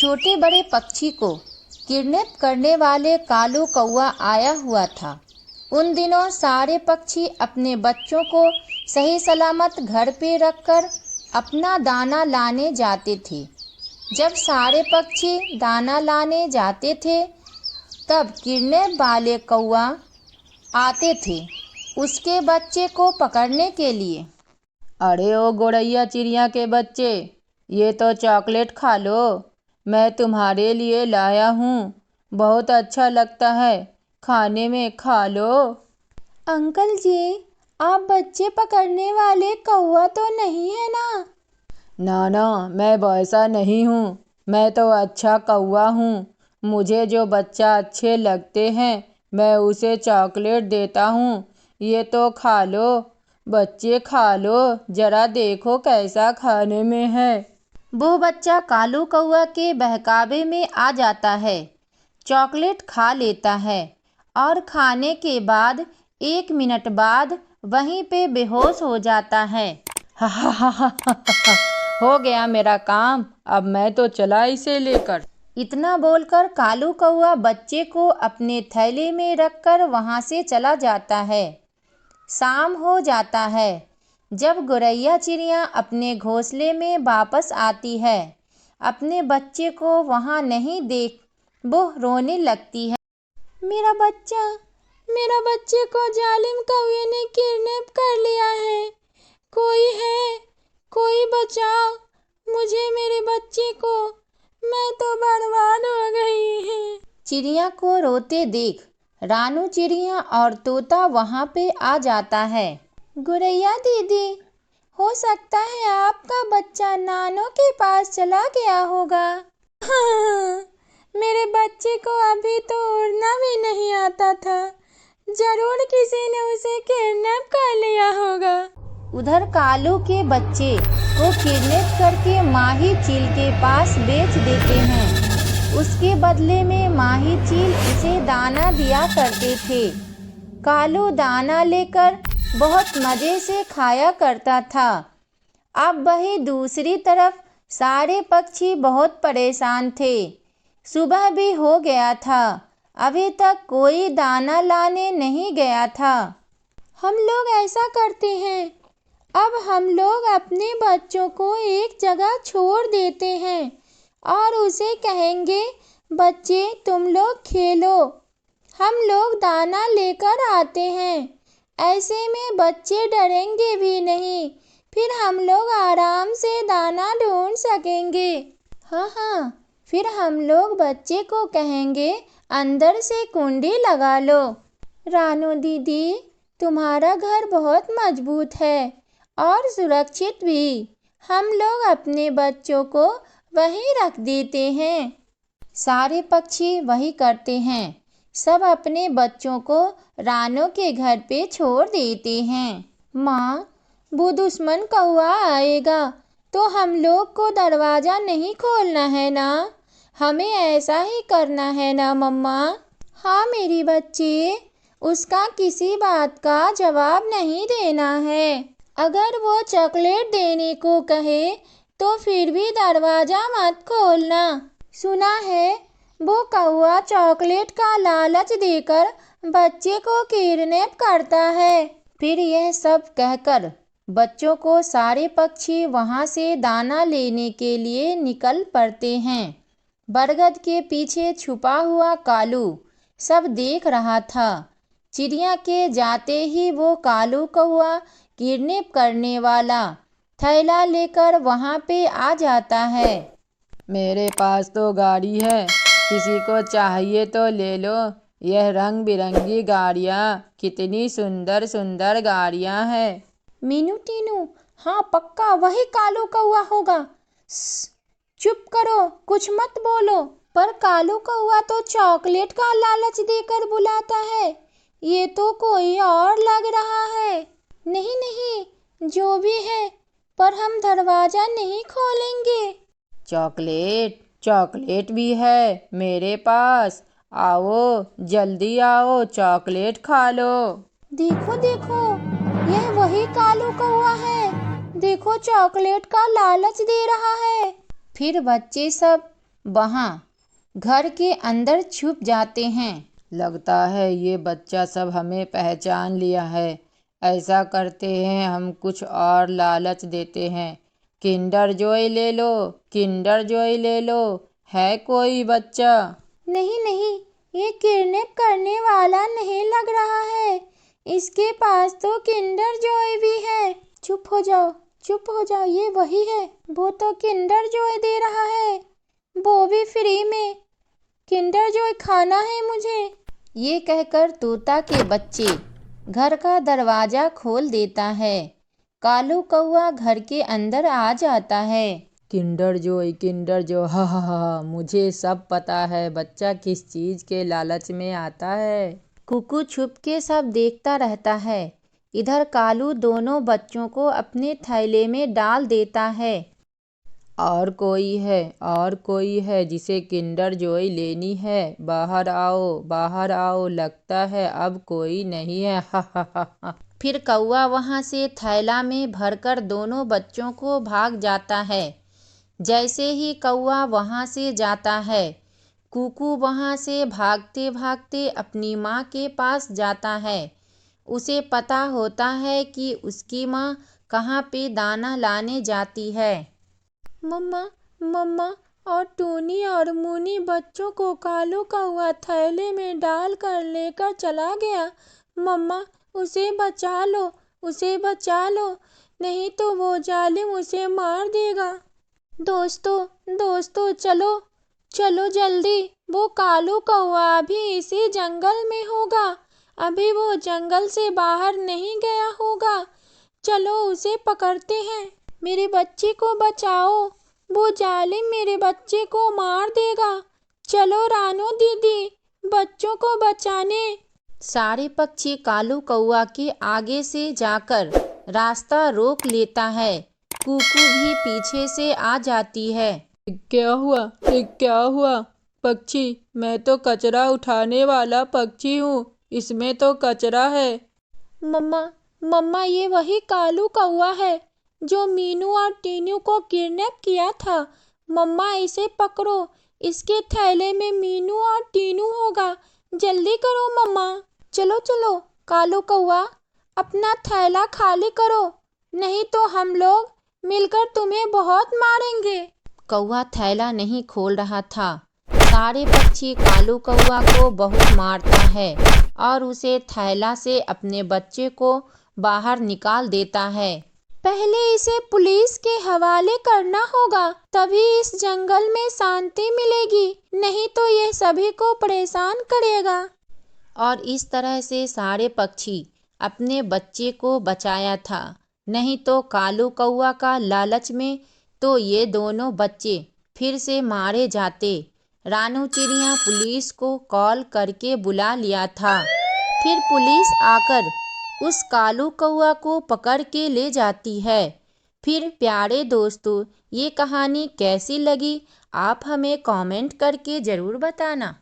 छोटे बड़े पक्षी को किडनैप करने वाले कालू कौआ आया हुआ था। उन दिनों सारे पक्षी अपने बच्चों को सही सलामत घर पे रखकर अपना दाना लाने जाते थे। जब सारे पक्षी दाना लाने जाते थे तब किडनैप वाले कौआ आते थे उसके बच्चे को पकड़ने के लिए। अरे ओ गौरैया चिड़िया के बच्चे, ये तो चॉकलेट खा लो, मैं तुम्हारे लिए लाया हूँ। बहुत अच्छा लगता है खाने में, खा लो। अंकल जी, आप बच्चे पकड़ने वाले कौआ तो नहीं है ना? ना ना, मैं वैसा नहीं हूँ। मैं तो अच्छा कौआ हूँ। मुझे जो बच्चा अच्छे लगते हैं मैं उसे चॉकलेट देता हूँ। ये तो खा लो बच्चे, खा लो, जरा देखो कैसा खाने में है। वो बच्चा कालू कौआ के बहकावे में आ जाता है, चॉकलेट खा लेता है और खाने के बाद 1 मिनट बाद वहीं पे बेहोश हो जाता है। हा हा हा हा हा हा, हो गया मेरा काम, अब मैं तो चला इसे लेकर। इतना बोलकर कालू कौआ बच्चे को अपने थैले में रखकर वहां से चला जाता है। शाम हो जाता है। जब गौरैया चिड़िया अपने घोंसले में वापस आती है, अपने बच्चे को वहां नहीं देख वो रोने लगती है। मेरा बच्चा, मेरा बच्चे को जालिम कौवे ने किडनैप कर लिया है। कोई है, कोई बचाओ मुझे, मेरे बच्चे को, मैं तो बर्बाद हो गई है। चिड़िया को रोते देख रानू चिड़िया और तोता वहां पे आ जाता है। गौरैया दीदी, हो सकता है आपका बच्चा नानो के पास चला गया होगा। हाँ, मेरे बच्चे को अभी तो उड़ना भी नहीं आता था। जरूर किसी ने उसे किडनैप कर लिया होगा। उधर कालू के बच्चे को किडनैप करके माही चील के पास बेच देते हैं। उसके बदले में माही चील उसे दाना दिया करते थे। कालू दाना लेकर बहुत मजे से खाया करता था। अब वही दूसरी तरफ सारे पक्षी बहुत परेशान थे। सुबह भी हो गया था, अभी तक कोई दाना लाने नहीं गया था। हम लोग ऐसा करते हैं, अब हम लोग अपने बच्चों को एक जगह छोड़ देते हैं और उसे कहेंगे, बच्चे तुम लोग खेलो, हम लोग दाना लेकर आते हैं। ऐसे में बच्चे डरेंगे भी नहीं, फिर हम लोग आराम से दाना ढूंढ सकेंगे। हाँ, फिर हम लोग बच्चे को कहेंगे अंदर से कुंडी लगा लो। रानू दीदी, तुम्हारा घर बहुत मजबूत है और सुरक्षित भी। हम लोग अपने बच्चों को वहीं रख देते हैं। सारे पक्षी वही करते हैं, सब अपने बच्चों को रानू के घर पे छोड़ देते हैं। माँ, वो दुश्मन कौआ आएगा तो हम लोग को दरवाजा नहीं खोलना है ना? हमें ऐसा ही करना है ना मम्मा? हाँ मेरी बच्ची, उसका किसी बात का जवाब नहीं देना है। अगर वो चॉकलेट देने को कहे तो फिर भी दरवाजा मत खोलना। सुना है वो कौआ चॉकलेट का लालच देकर बच्चे को किडनैप करता है। फिर यह सब कहकर बच्चों को सारे पक्षी वहां से दाना लेने के लिए निकल पड़ते हैं। बरगद के पीछे छुपा हुआ कालू सब देख रहा था। चिड़िया के जाते ही वो कालू कौआ किडनैप करने वाला थैला लेकर वहां पे आ जाता है। मेरे पास तो गाड़ी है, किसी को चाहिए तो ले लो। यह रंग बिरंगी गाड़ियाँ, कितनी सुंदर सुंदर गाड़ियाँ हैं। मीनू टीनू, हाँ पक्का वही कालू कौआ होगा। चुप करो, कुछ मत बोलो। पर कालू कौआ तो चॉकलेट का लालच देकर बुलाता है, ये तो कोई और लग रहा है। नहीं नहीं, जो भी है, पर हम दरवाजा नहीं खोलेंगे। चॉकलेट, चॉकलेट भी है मेरे पास, आओ जल्दी आओ, चॉकलेट खा लो। देखो देखो, यह वही कालू कौआ है। देखो चॉकलेट का लालच दे रहा है। फिर बच्चे सब वहाँ घर के अंदर छुप जाते हैं। लगता है ये बच्चा सब हमें पहचान लिया है। ऐसा करते हैं, हम कुछ और लालच देते हैं। किंडर जॉय ले लो, किंडर जॉय ले लो। है कोई बच्चा? नहीं नहीं, ये किडनैप करने वाला नहीं लग रहा है। इसके पास तो किंडर जॉय भी है। चुप हो जाओ, चुप हो जाओ, ये वही है। वो तो किंडर जॉय दे रहा है, वो भी फ्री में। किंडर जॉय खाना है मुझे। ये कहकर तोता के बच्चे घर का दरवाजा खोल देता है। कालू कौआ घर के अंदर आ जाता है। किंडर जॉय, किंडर जॉय, हा हा हा, मुझे सब पता है बच्चा किस चीज के लालच में आता है। कुकू छुप के सब देखता रहता है। इधर कालू दोनों बच्चों को अपने थैले में डाल देता है। और कोई है जिसे किंडर जॉय लेनी है? बाहर आओ, बाहर आओ, लगता है अब कोई नहीं है, हा हा हा हा। फिर कौआ वहां से थैला में भरकर दोनों बच्चों को भाग जाता है। जैसे ही कौआ वहां से जाता है, कुकू वहां से भागते भागते अपनी माँ के पास जाता है। उसे पता होता है कि उसकी माँ कहाँ पे दाना लाने जाती है। मम्मा, मम्मा और टूनी और मूनी बच्चों को कालू कौआ थैले में डाल कर लेकर चला गया। मम्मा, उसे बचा लो, उसे बचा लो, नहीं तो वो जालिम उसे मार देगा। दोस्तों चलो, चलो जल्दी, वो कालू कौआ अभी इसी जंगल में होगा। अभी वो जंगल से बाहर नहीं गया होगा। चलो उसे पकड़ते हैं। मेरे बच्चे को बचाओ, वो जालिम मेरे बच्चे को मार देगा। चलो रानू दीदी, बच्चों को बचाने। सारे पक्षी कालू कौआ के आगे से जाकर रास्ता रोक लेता है। कुकू भी पीछे से आ जाती है। क्या हुआ, ये क्या हुआ? पक्षी, मैं तो कचरा उठाने वाला पक्षी हूँ, इसमें तो कचरा है। मम्मा, मम्मा ये वही कालू कौआ है जो मीनू और टीनू को किडनैप किया था। मम्मा इसे पकड़ो, इसके थैले में मीनू और टीनू होगा। जल्दी करो मम्मा। चलो चलो कालू कौआ, अपना थैला खाली करो, नहीं तो हम लोग मिलकर तुम्हें बहुत मारेंगे। कौआ थैला नहीं खोल रहा था। सारे पक्षी कालू कौआ को बहुत मारता है और उसे थैला से अपने बच्चे को बाहर निकाल देता है। पहले इसे पुलिस के हवाले करना होगा, तभी इस जंगल में शांति मिलेगी, नहीं तो यह सभी को परेशान करेगा। और इस तरह से सारे पक्षी अपने बच्चे को बचाया था, नहीं तो कालू कौआ का लालच में तो ये दोनों बच्चे फिर से मारे जाते। रानू चिड़िया पुलिस को कॉल करके बुला लिया था। फिर पुलिस आकर उस कालू कौआ को पकड़ के ले जाती है। फिर प्यारे दोस्तों, ये कहानी कैसी लगी आप हमें कमेंट करके ज़रूर बताना।